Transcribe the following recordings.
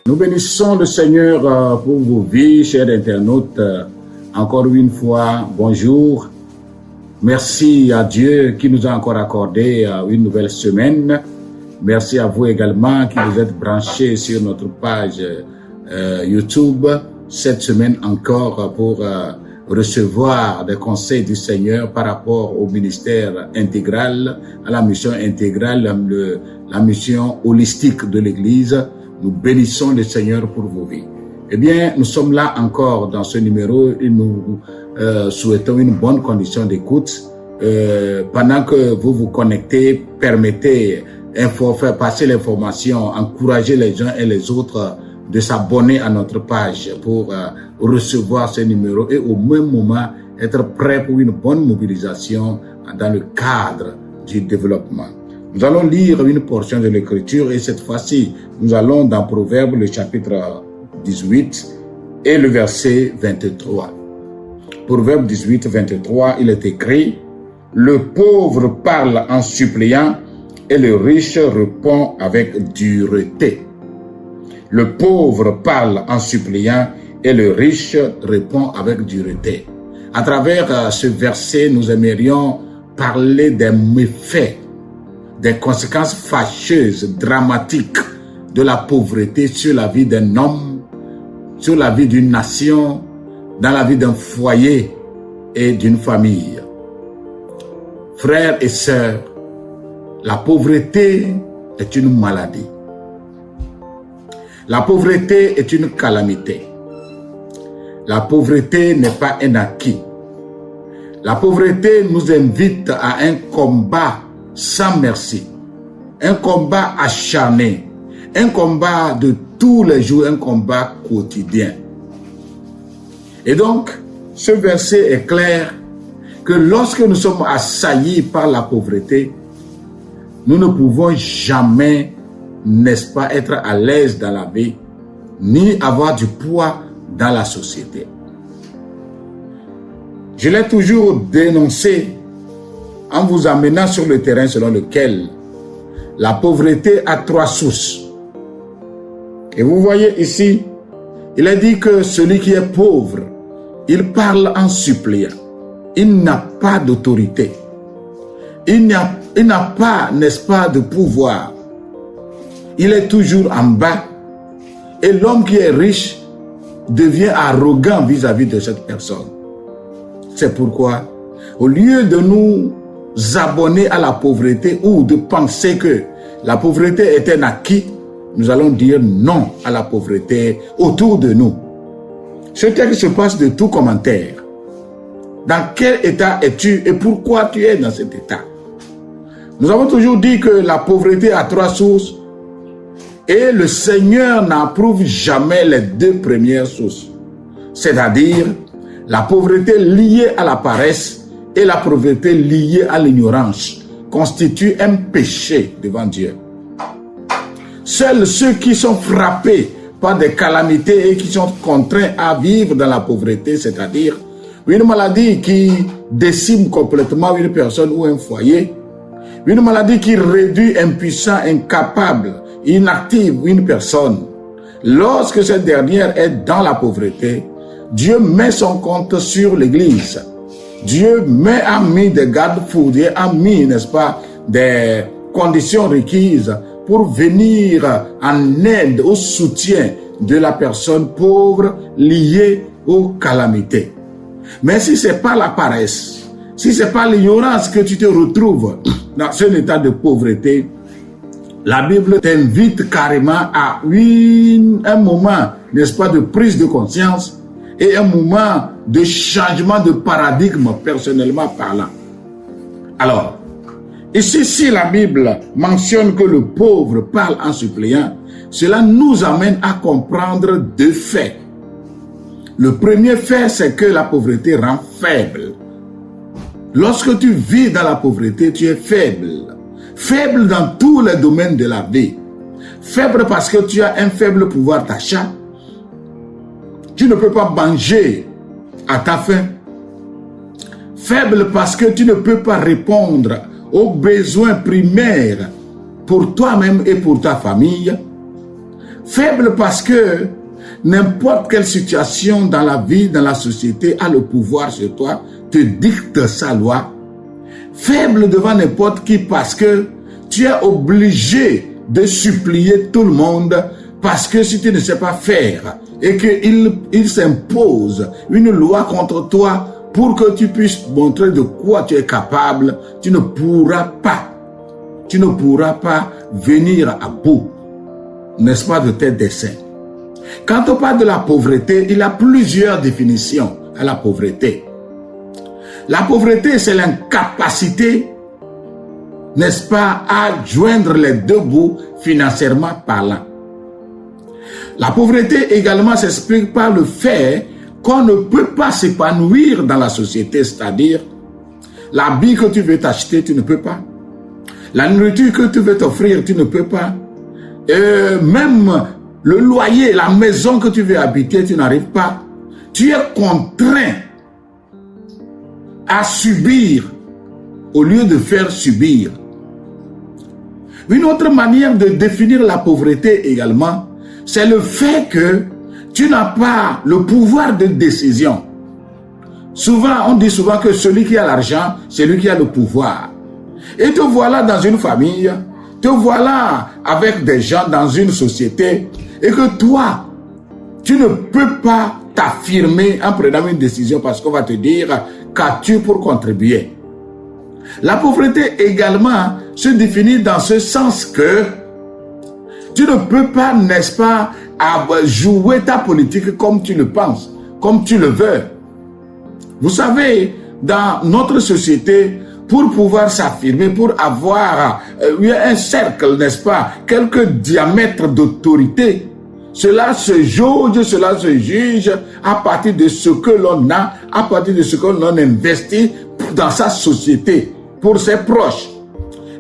Nous bénissons le Seigneur pour vos vies, chers internautes. Encore une fois, bonjour. Merci à Dieu qui nous a encore accordé une nouvelle semaine. Merci à vous également qui vous êtes branchés sur notre page YouTube cette semaine encore pour recevoir des conseils du Seigneur par rapport au ministère intégral, à la mission intégrale, la mission holistique de l'Église. Nous bénissons le Seigneur pour vos vies. Eh bien, nous sommes là encore dans ce numéro et nous souhaitons une bonne condition d'écoute. Pendant que vous vous connectez, permettez, faire passer l'information, encourager les uns et les autres de s'abonner à notre page pour recevoir ce numéro et au même moment être prêt pour une bonne mobilisation dans le cadre du développement. Nous allons lire une portion de l'Écriture et cette fois-ci, nous allons dans Proverbes, le chapitre 18 et le verset 23. Proverbe 18, 23, il est écrit « Le pauvre parle en suppliant et le riche répond avec dureté. » Le pauvre parle en suppliant et le riche répond avec dureté. À travers ce verset, nous aimerions parler des méfaits, des conséquences fâcheuses, dramatiques de la pauvreté sur la vie d'un homme, sur la vie d'une nation, dans la vie d'un foyer et d'une famille. Frères et sœurs, la pauvreté est une maladie. La pauvreté est une calamité. La pauvreté n'est pas un acquis. La pauvreté nous invite à un combat sans merci, un combat acharné, un combat de tous les jours, un combat quotidien. Et donc, ce verset est clair que lorsque nous sommes assaillis par la pauvreté, nous ne pouvons jamais, n'est-ce pas, être à l'aise dans la vie, ni avoir du poids dans la société. Je l'ai toujours dénoncé en vous amenant sur le terrain selon lequel la pauvreté a trois sources. Et vous voyez ici, il est dit que celui qui est pauvre, il parle en suppliant. Il n'a pas d'autorité. Il n'a pas, n'est-ce pas, de pouvoir. Il est toujours en bas. Et l'homme qui est riche devient arrogant vis-à-vis de cette personne. C'est pourquoi, au lieu de nous abonner à la pauvreté ou de penser que la pauvreté est un acquis, nous allons dire non à la pauvreté autour de nous. Ce texte se passe de tout commentaire. Dans quel état es-tu et pourquoi tu es dans cet état? Nous avons toujours dit que la pauvreté a trois sources et le Seigneur n'approuve jamais les deux premières sources. C'est-à-dire la pauvreté liée à la paresse et la pauvreté liée à l'ignorance constituent un péché devant Dieu. Seuls ceux qui sont frappés par des calamités et qui sont contraints à vivre dans la pauvreté, c'est-à-dire une maladie qui décime complètement une personne ou un foyer, une maladie qui réduit impuissant, incapable, inactive une personne, lorsque cette dernière est dans la pauvreté, Dieu met son compte sur l'Église. Dieu a mis des garde-fous, Dieu a mis, n'est-ce pas, des conditions requises pour venir en aide, au soutien de la personne pauvre liée aux calamités. Mais si ce n'est pas la paresse, si ce n'est pas l'ignorance que tu te retrouves dans un état de pauvreté, la Bible t'invite carrément à un moment, n'est-ce pas, de prise de conscience et un moment de changement de paradigme, personnellement parlant. Alors, ici, si la Bible mentionne que le pauvre parle en suppliant, cela nous amène à comprendre deux faits. Le premier fait, c'est que la pauvreté rend faible. Lorsque tu vis dans la pauvreté, tu es faible. Faible dans tous les domaines de la vie. Faible parce que tu as un faible pouvoir d'achat. Tu ne peux pas manger à ta faim. Faible parce que tu ne peux pas répondre aux besoins primaires pour toi-même et pour ta famille. Faible parce que n'importe quelle situation dans la vie, dans la société, a le pouvoir sur toi, te dicte sa loi. Faible devant n'importe qui parce que tu es obligé de supplier tout le monde parce que si tu ne sais pas faire et qu'il s'impose une loi contre toi pour que tu puisses montrer de quoi tu es capable, tu ne pourras pas venir à bout, n'est-ce pas, de tes desseins. Quand on parle de la pauvreté, il y a plusieurs définitions à la pauvreté. La pauvreté, c'est l'incapacité, n'est-ce pas, à joindre les deux bouts financièrement parlant. La pauvreté également s'explique par le fait qu'on ne peut pas s'épanouir dans la société, c'est-à-dire l'habit que tu veux t'acheter, tu ne peux pas. La nourriture que tu veux t'offrir, tu ne peux pas. Même le loyer, la maison que tu veux habiter, tu n'arrives pas. Tu es contraint à subir au lieu de faire subir. Une autre manière de définir la pauvreté également, c'est le fait que tu n'as pas le pouvoir de décision. Souvent, on dit souvent que celui qui a l'argent, c'est lui qui a le pouvoir. Et te voilà dans une famille, te voilà avec des gens dans une société, et que toi, tu ne peux pas t'affirmer en prenant une décision parce qu'on va te dire qu'as-tu pour contribuer. La pauvreté également se définit dans ce sens que tu ne peux pas, n'est-ce pas, jouer ta politique comme tu le penses, comme tu le veux. Vous savez, dans notre société, pour pouvoir s'affirmer, pour avoir un cercle, n'est-ce pas, quelques diamètres d'autorité, cela se jauge, cela se juge à partir de ce que l'on a, à partir de ce que l'on investit dans sa société, pour ses proches.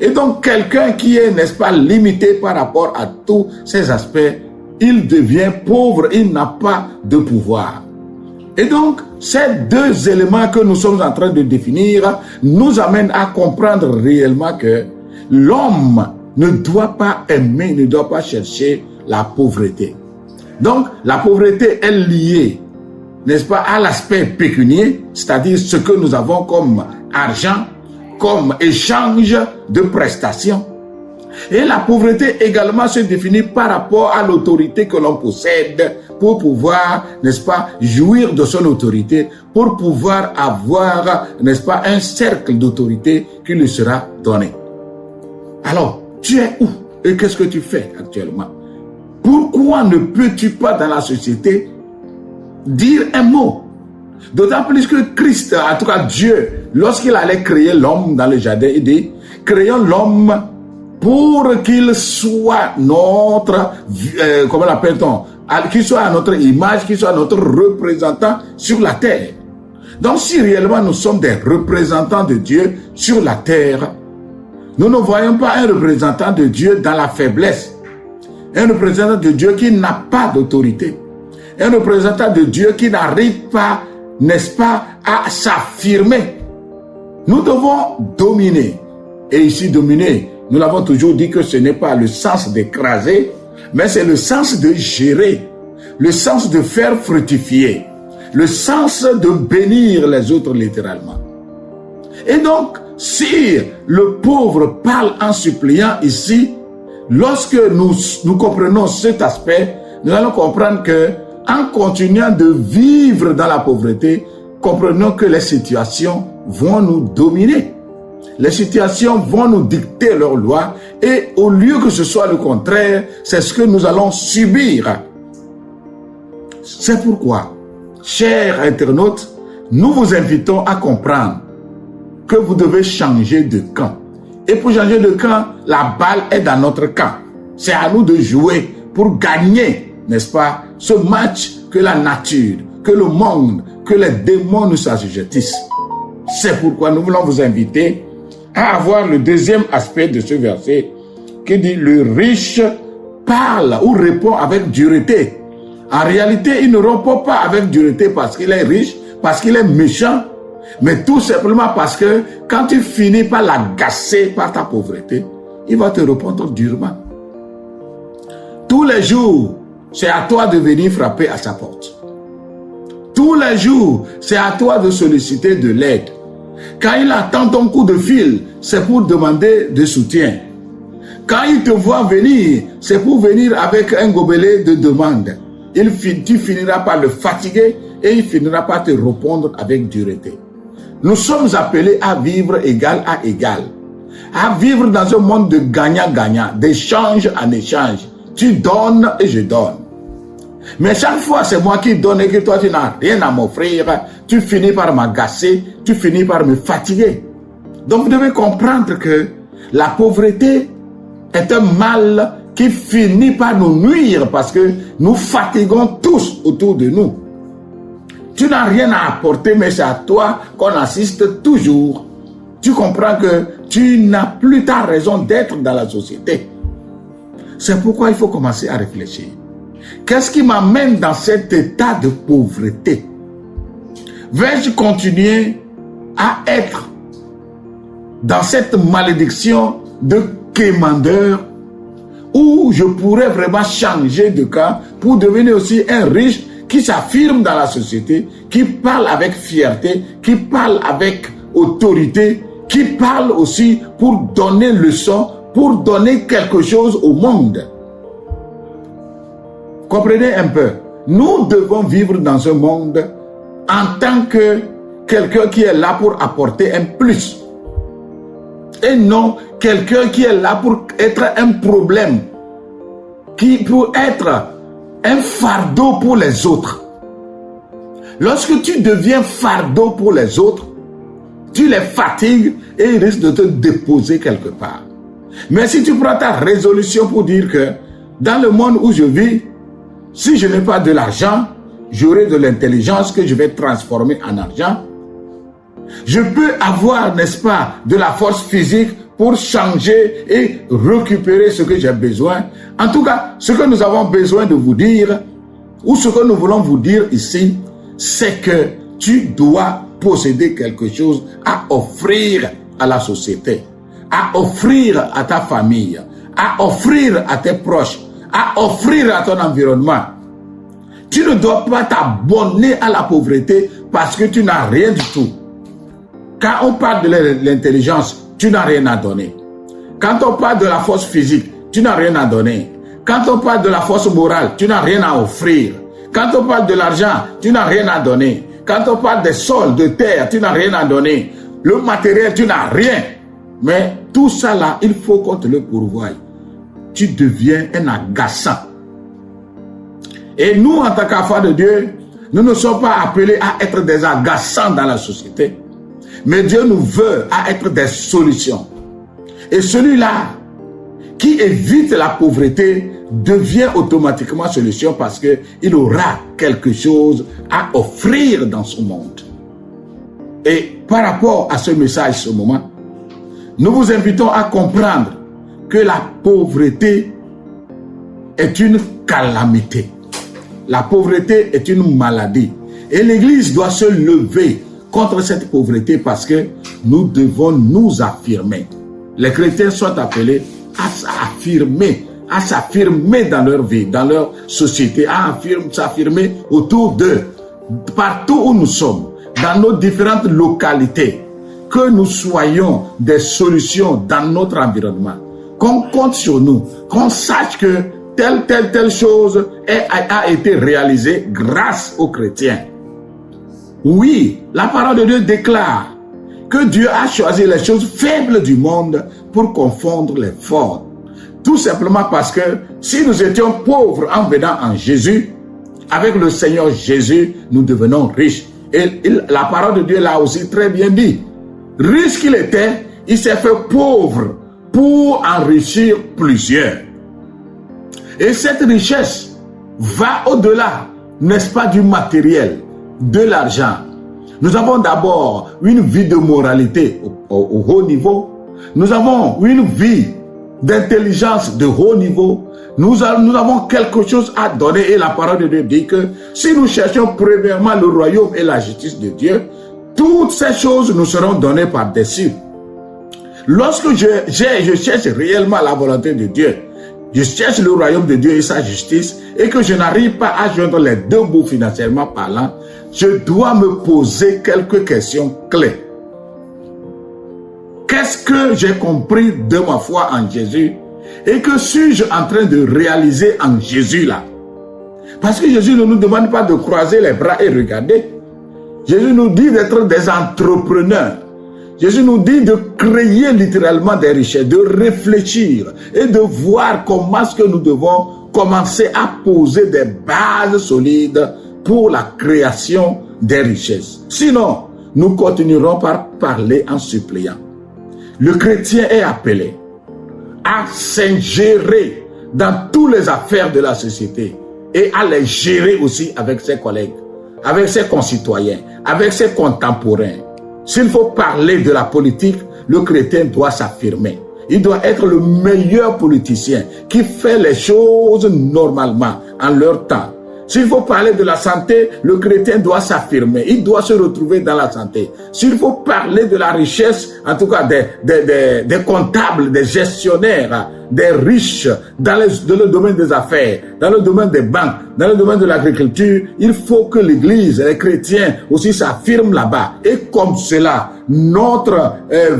Et donc, quelqu'un qui est, n'est-ce pas, limité par rapport à tous ces aspects, il devient pauvre, il n'a pas de pouvoir. Et donc, ces deux éléments que nous sommes en train de définir nous amènent à comprendre réellement que l'homme ne doit pas aimer, ne doit pas chercher la pauvreté. Donc, la pauvreté est liée, n'est-ce pas, à l'aspect pécunier, c'est-à-dire ce que nous avons comme argent, comme échange de prestations. Et la pauvreté également se définit par rapport à l'autorité que l'on possède pour pouvoir, n'est-ce pas, jouir de son autorité, pour pouvoir avoir, n'est-ce pas, un cercle d'autorité qui lui sera donné. Alors, tu es où et qu'est-ce que tu fais actuellement? Pourquoi ne peux-tu pas dans la société dire un mot? D'autant plus que Christ, en tout cas Dieu, lorsqu'il allait créer l'homme dans le jardin, il dit, créons l'homme pour qu'il soit notre, comment l'appelle-t-on, qu'il soit à notre image, qu'il soit notre représentant sur la terre. Donc si réellement nous sommes des représentants de Dieu sur la terre, nous ne voyons pas un représentant de Dieu dans la faiblesse, un représentant de Dieu qui n'a pas d'autorité, un représentant de Dieu qui n'arrive pas, n'est-ce pas, à s'affirmer. Nous devons dominer. Et ici, dominer, nous l'avons toujours dit que ce n'est pas le sens d'écraser, mais c'est le sens de gérer, le sens de faire fructifier, le sens de bénir les autres littéralement. Et donc, si le pauvre parle en suppliant ici, lorsque nous comprenons cet aspect, nous allons comprendre que en continuant de vivre dans la pauvreté, comprenons que les situations vont nous dominer. Les situations vont nous dicter leurs lois et au lieu que ce soit le contraire, c'est ce que nous allons subir. C'est pourquoi, chers internautes, nous vous invitons à comprendre que vous devez changer de camp. Et pour changer de camp, la balle est dans notre camp. C'est à nous de jouer pour gagner, n'est-ce pas, ce match que la nature, que le monde, que les démons nous assujettissent. C'est pourquoi nous voulons vous inviter à avoir le deuxième aspect de ce verset qui dit le riche parle ou répond avec dureté. En réalité, il ne répond pas avec dureté parce qu'il est riche, parce qu'il est méchant, mais tout simplement parce que quand tu finis par l'agacer par ta pauvreté, il va te répondre durement. Tous les jours, c'est à toi de venir frapper à sa porte. Tous les jours, c'est à toi de solliciter de l'aide. Quand il attend ton coup de fil, c'est pour demander de soutien. Quand il te voit venir, c'est pour venir avec un gobelet de demande. Tu finiras par le fatiguer et il finira par te répondre avec dureté. Nous sommes appelés à vivre égal à égal. À vivre dans un monde de gagnant-gagnant, d'échange en échange. Tu donnes et je donne. Mais chaque fois, c'est moi qui donne et que toi, tu n'as rien à m'offrir. Tu finis par m'agacer, tu finis par me fatiguer. Donc, vous devez comprendre que la pauvreté est un mal qui finit par nous nuire parce que nous fatiguons tous autour de nous. Tu n'as rien à apporter, mais c'est à toi qu'on assiste toujours. Tu comprends que tu n'as plus ta raison d'être dans la société. C'est pourquoi il faut commencer à réfléchir. Qu'est-ce qui m'amène dans cet état de pauvreté? Vais-je continuer à être dans cette malédiction de quémandeur ou je pourrais vraiment changer de cas pour devenir aussi un riche qui s'affirme dans la société, qui parle avec fierté, qui parle avec autorité, qui parle aussi pour donner leçon, pour donner quelque chose au monde. Comprenez un peu. Nous devons vivre dans un monde en tant que quelqu'un qui est là pour apporter un plus. Et non quelqu'un qui est là pour être un problème, qui peut être un fardeau pour les autres. Lorsque tu deviens fardeau pour les autres, tu les fatigues et ils risquent de te déposer quelque part. Mais si tu prends ta résolution pour dire que dans le monde où je vis, si je n'ai pas de l'argent, j'aurai de l'intelligence que je vais transformer en argent. Je peux avoir, n'est-ce pas, de la force physique pour changer et récupérer ce que j'ai besoin. En tout cas, ce que nous avons besoin de vous dire, ou ce que nous voulons vous dire ici, c'est que tu dois posséder quelque chose à offrir à la société, à offrir à ta famille, à offrir à tes proches, à offrir à ton environnement. Tu ne dois pas t'abonner à la pauvreté parce que tu n'as rien du tout. Quand on parle de l'intelligence, tu n'as rien à donner. Quand on parle de la force physique, tu n'as rien à donner. Quand on parle de la force morale, tu n'as rien à offrir. Quand on parle de l'argent, tu n'as rien à donner. Quand on parle des sols, de terre, tu n'as rien à donner. Le matériel, tu n'as rien. Mais tout ça là, il faut qu'on te le pourvoie. Tu deviens un agaçant. Et nous, en tant qu'enfants de Dieu, nous ne sommes pas appelés à être des agaçants dans la société. Mais Dieu nous veut à être des solutions. Et celui-là qui évite la pauvreté devient automatiquement solution parce qu'il aura quelque chose à offrir dans ce monde. Et par rapport à ce message, ce moment, nous vous invitons à comprendre que la pauvreté est une calamité. La pauvreté est une maladie. Et l'Église doit se lever contre cette pauvreté parce que nous devons nous affirmer. Les chrétiens sont appelés à s'affirmer dans leur vie, dans leur société, à s'affirmer autour d'eux, partout où nous sommes, dans nos différentes localités, que nous soyons des solutions dans notre environnement, qu'on compte sur nous, qu'on sache que telle chose a été réalisée grâce aux chrétiens. Oui, la parole de Dieu déclare que Dieu a choisi les choses faibles du monde pour confondre les forts. Tout simplement parce que si nous étions pauvres en venant en Jésus, avec le Seigneur Jésus, nous devenons riches. Et la parole de Dieu l'a aussi très bien dit. Riche qu'il était, il s'est fait pauvre pour enrichir plusieurs. Et cette richesse va au-delà, n'est-ce pas, du matériel, de l'argent. Nous avons d'abord une vie de moralité au haut niveau. Nous avons une vie d'intelligence de haut niveau. Nous avons quelque chose à donner et la parole de Dieu dit que si nous cherchons premièrement le royaume et la justice de Dieu, toutes ces choses nous seront données par-dessus. Lorsque je cherche réellement la volonté de Dieu, je cherche le royaume de Dieu et sa justice, et que je n'arrive pas à joindre les deux bouts financièrement parlant, je dois me poser quelques questions clés. Qu'est-ce que j'ai compris de ma foi en Jésus et que suis-je en train de réaliser en Jésus là? Parce que Jésus ne nous demande pas de croiser les bras et regarder. Jésus nous dit d'être des entrepreneurs. Jésus nous dit de créer littéralement des richesses, de réfléchir et de voir comment est-ce que nous devons commencer à poser des bases solides pour la création des richesses. Sinon, nous continuerons par parler en suppliant. Le chrétien est appelé à s'ingérer dans toutes les affaires de la société et à les gérer aussi avec ses collègues, avec ses concitoyens, avec ses contemporains. S'il faut parler de la politique, le chrétien doit s'affirmer. Il doit être le meilleur politicien qui fait les choses normalement en leur temps. S'il faut parler de la santé, le chrétien doit s'affirmer. Il doit se retrouver dans la santé. S'il faut parler de la richesse, en tout cas des comptables, des gestionnaires, des riches, dans le domaine des affaires, dans le domaine des banques, dans le domaine de l'agriculture, il faut que l'Église, les chrétiens aussi s'affirment là-bas. Et comme cela, notre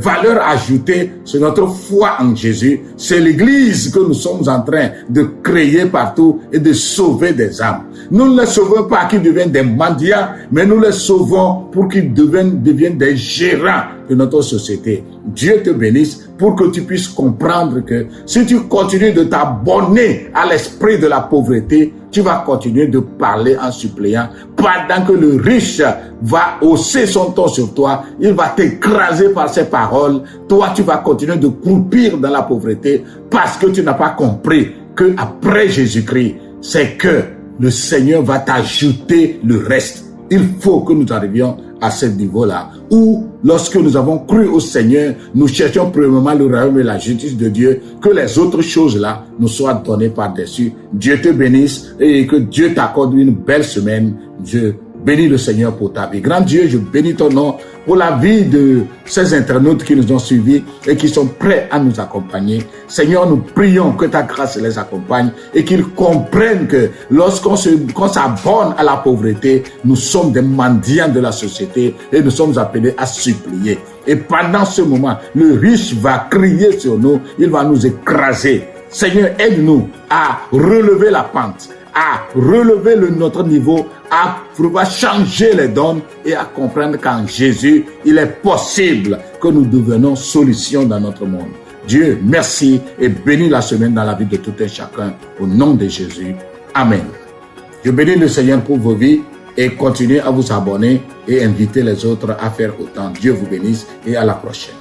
valeur ajoutée, c'est notre foi en Jésus. C'est l'Église que nous sommes en train de créer partout et de sauver des âmes. Nous ne les sauvons pas qu'ils deviennent des mendiants, mais nous les sauvons pour qu'ils deviennent des gérants de notre société. Dieu te bénisse pour que tu puisses comprendre que si tu continues de t'abonner à l'esprit de la pauvreté, tu vas continuer de parler en suppliant pendant que le riche va hausser son ton sur toi, il va t'écraser par ses paroles. Toi, tu vas continuer de croupir dans la pauvreté parce que tu n'as pas compris que après Jésus-Christ, c'est que le Seigneur va t'ajouter le reste. Il faut que nous arrivions à ce niveau-là, où lorsque nous avons cru au Seigneur, nous cherchons premièrement le royaume et la justice de Dieu, que les autres choses-là nous soient données par-dessus. Dieu te bénisse et que Dieu t'accorde une belle semaine. Dieu bénis le Seigneur pour ta vie. Grand Dieu, je bénis ton nom pour la vie de ces internautes qui nous ont suivis et qui sont prêts à nous accompagner. Seigneur, nous prions que ta grâce les accompagne et qu'ils comprennent que lorsqu'on s'abonne à la pauvreté, nous sommes des mendiants de la société et nous sommes appelés à supplier. Et pendant ce moment, le riche va crier sur nous, il va nous écraser. Seigneur, aide-nous à relever la pente, à relever notre niveau, à pouvoir changer les donnes et à comprendre qu'en Jésus, il est possible que nous devenions solution dans notre monde. Dieu, merci et bénis la semaine dans la vie de tout un chacun. Au nom de Jésus. Amen. Je bénis le Seigneur pour vos vies et continuez à vous abonner et inviter les autres à faire autant. Dieu vous bénisse et à la prochaine.